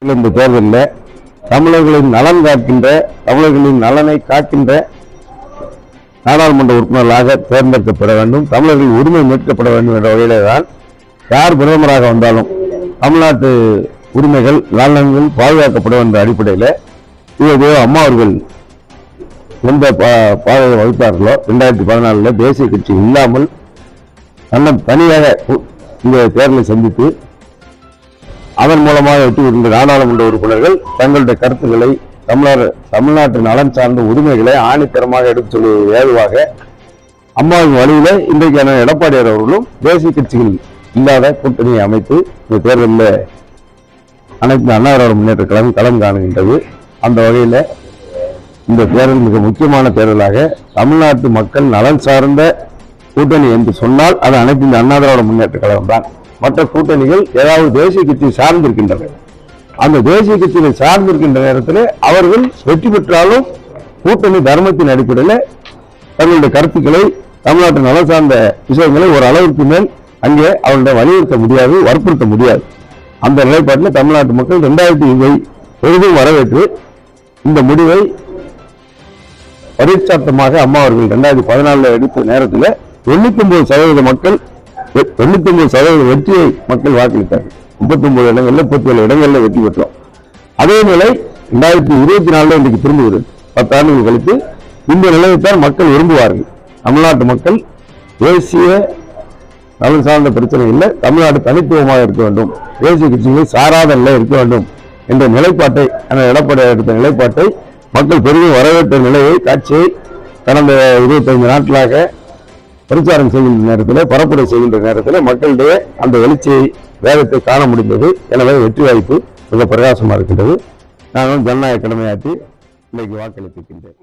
இந்த தேர்தலில் தமிழர்களின் நலன் காக்கின்ற, தமிழர்களின் நலனை காக்கின்ற நாடாளுமன்ற உறுப்பினர்களாக தேர்ந்தெடுக்கப்பட வேண்டும். தமிழர்களின் உரிமை மீட்கப்பட வேண்டும் என்ற வகையிலே தான் யார் பிரதமராக வந்தாலும் தமிழ்நாட்டு உரிமைகள் நலன்கள் பாதுகாக்கப்படும் என்ற அடிப்படையில் இதோ அம்மா அவர்கள் எந்த பாதையை வகுத்தார்களோ 2014 தேசிய கட்சி இல்லாமல் தனியாக இந்த தேர்தலை சந்தித்து அதன் மூலமாக வெற்றி பெறுகின்ற நாடாளுமன்ற உறுப்பினர்கள் தங்களுடைய கருத்துக்களை தமிழ்நாட்டு நலன் சார்ந்த உரிமைகளை ஆணித்தரமாக எடுத்து சொல்வது ஏதுவாக அம்மாவின் வழியில இன்றைக்கான எடப்பாடியார் அவர்களும் தேசிய கட்சிகள் இல்லாத கூட்டணியை அமைத்து இந்த தேர்தலில் அனைத்து அண்ணா திராவிட முன்னேற்ற கழகம் களம் காணுகின்றது. அந்த வகையில் இந்த தேர்தல் மிக முக்கியமான தேர்தலாக தமிழ்நாட்டு மக்கள் நலன் சார்ந்த கூட்டணி என்று சொன்னால் அது அனைத்து இந்த அண்ணா திராவிட முன்னேற்ற கழகம் தான். மற்ற கூட்டணிகள் ஏதாவது தேசிய கட்சியை சார்ந்திருக்கின்றன. அந்த தேசிய கட்சியை சார்ந்திருக்கின்ற நேரத்தில் அவர்கள் வெற்றி பெற்றாலும் கூட்டணி தர்மத்தின் அடிப்படையில் தங்களுடைய கருத்துக்களை தமிழ்நாட்டு நலன் சார்ந்த விஷயங்களை ஒரு அளவிற்கு மேல் அங்கே அவர்களை வலியுறுத்த முடியாது, வற்புறுத்த முடியாது. அந்த நிலைப்பாட்டில் தமிழ்நாட்டு மக்கள் 2020 பெரிதும் வரவேற்று இந்த முடிவை பரிச்சாத்தமாக அம்மா அவர்கள் 2014 எடுத்த நேரத்தில் 99% மக்கள் 99% வெற்றியை மக்கள் வாக்களித்தார்கள். 39 இடங்களில் 37 இடங்களில் வெற்றி பெற்றோம். அதே நிலை 2024 இன்றைக்கு திரும்புகிறது. 10 ஆண்டுகள் கழித்து இந்த நிலையைத்தான் மக்கள் விரும்புவார்கள். தமிழ்நாட்டு மக்கள் தேசிய நலன் சார்ந்த பிரச்சனை இல்லை, தமிழ்நாடு தனித்துவமாக இருக்க வேண்டும், தேசிய கட்சிகளை சாராத நிலை இருக்க வேண்டும் என்ற நிலைப்பாட்டை எடப்பாடி எடுத்த நிலைப்பாட்டை மக்கள் பெரிதும் வரவேற்ற நிலையை காட்சியை கடந்த 25 நாட்களாக பிரச்சாரம் செய்கின்ற நேரத்தில் பரப்புரை செய்கின்ற நேரத்தில் மக்களிடையே அந்த எழுச்சியை வேகத்தை காண முடிந்தது. எனவே வெற்றி வாய்ப்பு மிக பிரகாசமாக இருக்கின்றது. நானும் ஜனநாயக கடமையாற்றி இன்றைக்கு வாக்களித்திருக்கின்றேன்.